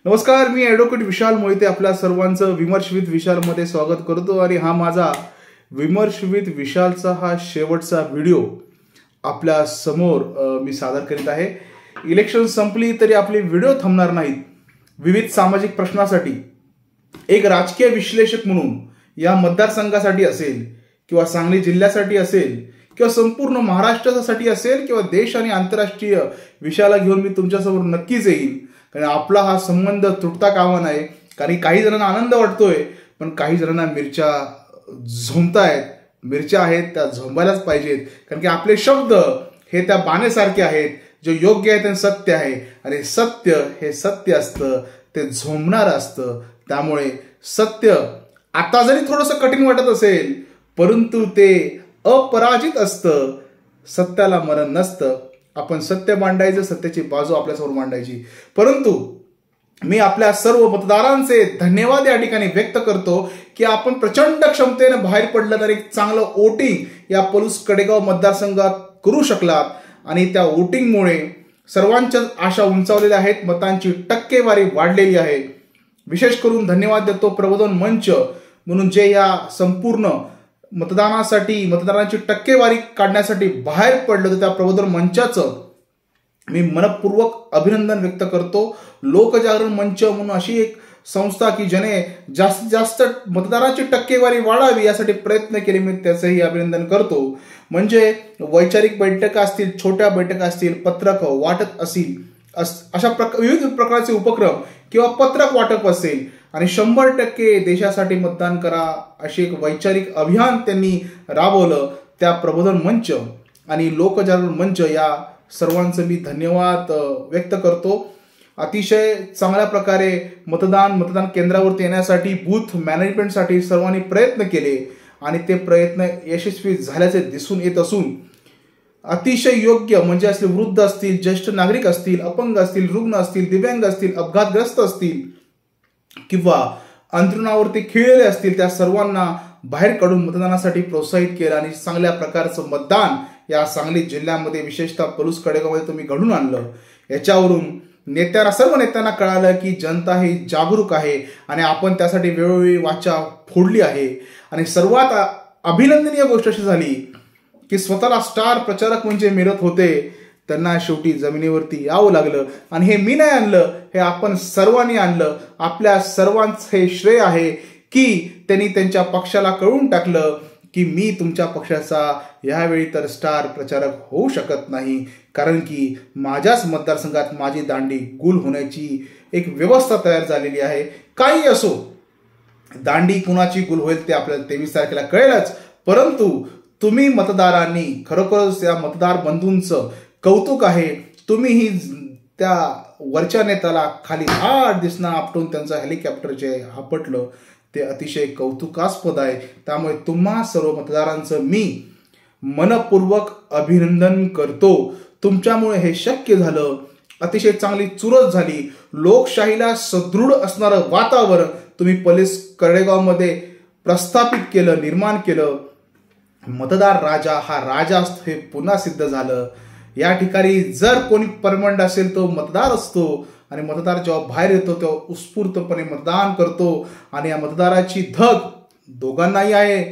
नमस्कार, मी ॲडव्होकेट विशाल मोहिते आपल्या सर्वांचं विमर्श विथ विशालमध्ये स्वागत करतो आणि हा माझा विमर्श विथ विशालचा हा शेवटचा व्हिडिओ आपल्या समोर मी सादर करीत आहे। इलेक्शन संपली तरी आपले व्हिडिओ थांबणार नाहीत। विविध सामाजिक प्रश्नासाठी एक राजकीय विश्लेषक म्हणून या मतदारसंघासाठी असेल किंवा सांगली जिल्ह्यासाठी असेल किंवा संपूर्ण महाराष्ट्रासाठी असेल किंवा देश आणि आंतरराष्ट्रीय विषयाला घेऊन मी तुमच्यासमोर नक्कीच येईल। कारण आपला हा संबंध तुटता कामा नये। कारण काही जणांना आनंद वाटतोय पण काही जणांना मिरच्या झोंबतायत। मिरच्या आहेत त्या झोंबायलाच पाहिजेत, कारण की आपले शब्द हे त्या बाणेसारखे आहेत। जे योग्य आहे ते सत्य आहे आणि सत्य हे सत्य असतं, ते झोंबणार असतं। त्यामुळे सत्य आता जरी थोडंसं कठीण वाटत असेल परंतु ते अपराजित असतं। सत्याला मरण नसतं। आपण सत्य मांडायचं, सत्याची बाजू आपल्यासमोर मांडायची। परंतु मी आपल्या सर्व मतदारांचे धन्यवाद या ठिकाणी व्यक्त करतो की आपण प्रचंड क्षमतेने बाहेर पडलं तर एक चांगलं वोटिंग या पलूस कडेगाव मतदारसंघात करू शकलात आणि त्या वोटिंगमुळे सर्वांच्या आशा उंचावलेल्या आहेत। मतांची टक्केवारी वाढलेली आहे। विशेष करून धन्यवाद देतो प्रबोधन मंच म्हणून जे या संपूर्ण मतदानासाठी मतदारांची टक्केवारी काढण्यासाठी बाहेर पडलं होतं। त्या प्रबोधन मंचाचं मी मनपूर्वक अभिनंदन व्यक्त करतो। लोकजागरण मंच म्हणून अशी एक संस्था की ज्याने जास्तीत जास्त मतदारांची टक्केवारी वाढावी यासाठी प्रयत्न केले, मी त्याचंही अभिनंदन करतो। म्हणजे वैचारिक बैठका असतील, छोट्या बैठका असतील, पत्रक वाटप असतील, अशा विविध प्रकारचे उपक्रम किंवा पत्रक वाटप असेल आणि 100% देशासाठी मतदान करा असे एक वैचारिक अभियान त्यांनी राबवलं। त्या प्रबोधन मंच आणि लोकजागरण मंच या सर्वांचं मी धन्यवाद व्यक्त करतो। अतिशय चांगल्या प्रकारे मतदान केंद्रावरती येण्यासाठी बूथ मॅनेजमेंटसाठी सर्वांनी प्रयत्न केले आणि ते प्रयत्न यशस्वी झाल्याचे दिसून येत असून अतिशय योग्य म्हणजे असले वृद्ध असतील, ज्येष्ठ नागरिक असतील, अपंग असतील, रुग्ण असतील, दिव्यांग असतील, अपघातग्रस्त असतील किंवा अंतरुणावरती खिळलेले असतील, त्या सर्वांना बाहेर काढून मतदानासाठी प्रोत्साहित केलं आणि चांगल्या प्रकारचं मतदान या सांगली जिल्ह्यामध्ये विशेषतः पलूस कडेगावमध्ये तुम्ही घडून आणलं। याच्यावरून सर्व नेत्यांना कळालं की जनता ही जागरूक आहे आणि आपण त्यासाठी वेळोवेळी वाचा फोडली आहे। आणि सर्वात अभिनंदनीय गोष्ट अशी झाली की स्वतःला स्टार प्रचारक म्हणजे मिळत होते त्यांना शेवटी जमिनीवरती यावं लागलं आणि हे मी नाही आणलं, हे आपण सर्वांनी आणलं। आपल्या सर्वांचं हे श्रेय आहे की त्यांनी त्यांच्या पक्षाला कळून टाकलं की मी तुमच्या पक्षाचा यावेळी तर स्टार प्रचारक होऊ शकत नाही, कारण की माझ्याच मतदारसंघात माझी दांडी गुल होण्याची एक व्यवस्था तयार झालेली आहे। काही असो, दांडी कुणाची गुल होईल ते आपल्याला 23 तारखेला कळेलच। परंतु तुम्ही मतदारांनी खरोखरच या मतदार बंधूंचं कौतुक आहे। तुम्ही ही त्या वरच्या नेत्याला खाली 8 दिसना आपटून त्यांचं हेलिकॉप्टर जे आपटलं ते अतिशय कौतुकास्पद आहे। त्यामुळे तुम्हा सर्व मतदारांचं मी मनपूर्वक अभिनंदन करतो। तुमच्यामुळे हे शक्य झालं। अतिशय चांगली चुरस झाली। लोकशाहीला सदृढ असणारं वातावरण तुम्ही पलूस कडेगावमध्ये प्रस्थापित केलं, निर्माण केलं। मतदार राजा हा राजा असतो हे पुन्हा सिद्ध झालं। या ठिकाणी जर कोणी परमनंट असेल तो मतदार असतो आणि मतदार जेव्हा बाहेर येतो तेव्हा उत्स्फूर्तपणे मतदान करतो आणि या मतदाराची धग दोघांनाही आहे।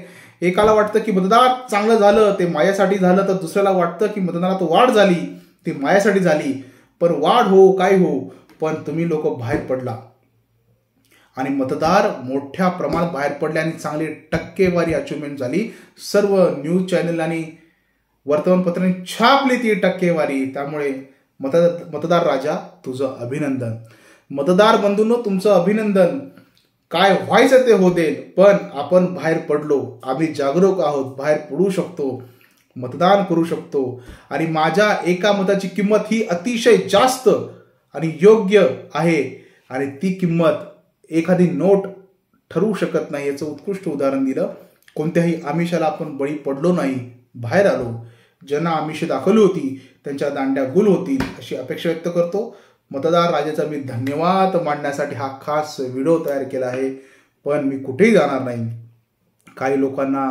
एकाला वाटतं की मतदार चांगलं झालं ते माझ्यासाठी झालं, तर दुसऱ्याला वाटतं की मतदानात वाढ झाली ती माझ्यासाठी झाली। पण वाढ हो काय हो, पण तुम्ही लोक बाहेर पडला आणि मतदार मोठ्या प्रमाणात बाहेर पडले आणि चांगली टक्केवारी अचिव्हमेंट झाली। सर्व न्यूज चॅनल आणि वर्तमानपत्रांनी छापली ती टक्केवारी। त्यामुळे मतदार राजा तुझं अभिनंदन। मतदार बंधूंनो तुमचं अभिनंदन। काय व्हायचं ते होते, पण आपण बाहेर पडलो, आम्ही जागरूक आहोत, बाहेर पडू शकतो, मतदान करू शकतो आणि माझ्या एका मताची किंमत ही अतिशय जास्त आणि योग्य आहे आणि ती किंमत एखादी नोट ठरवू शकत नाही। याचं उत्कृष्ट उदाहरण दिलं। कोणत्याही आमिषाला आपण बळी पडलो नाही, बाहेर आलो। ज्यांना आमिष दाखवली होती त्यांच्या दांड्या गुल होतील अशी अपेक्षा व्यक्त करतो। मतदार राजाचा मी धन्यवाद मांडण्यासाठी हा खास व्हिडिओ तयार केला आहे, पण मी कुठेही जाणार नाही। काही लोकांना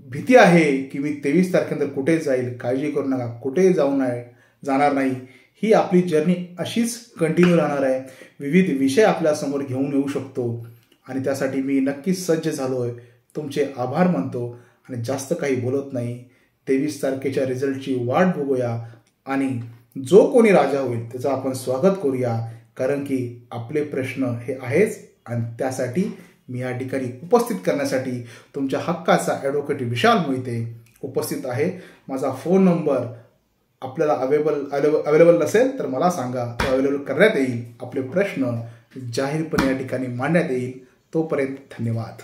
भीती आहे की मी 23 तारखेनंतर कुठे जाईल, काळजी करू नका, कुठेही जाणार नाही। ही आपली जर्नी अशीच कंटिन्यू राहणार आहे. विविध विषय आपल्यासमोर घेऊन येऊ शकतो आणि त्यासाठी मी नक्कीच सज्ज झालो आहे. तुमचे आभार मानतो आणि जास्त काही बोलत नाही. 23 तारखेच्या रिझल्टची वाट बघूया आणि जो कोणी राजा होईल त्याचं आपण स्वागत करूया, कारण की आपले प्रश्न हे आहेच आणि त्यासाठी मी या ठिकाणी उपस्थित करण्यासाठी तुमच्या हक्काचा ॲडव्होकेट विशाल मोहिते उपस्थित आहे. माझा फोन नंबर आपल्याला अवेलेबल नसेल तर मला सांगा, तो अवेलेबल करण्यात येईल. आपले प्रश्न जाहीरपणे या ठिकाणी मांडण्यात येईल. तोपर्यंत धन्यवाद.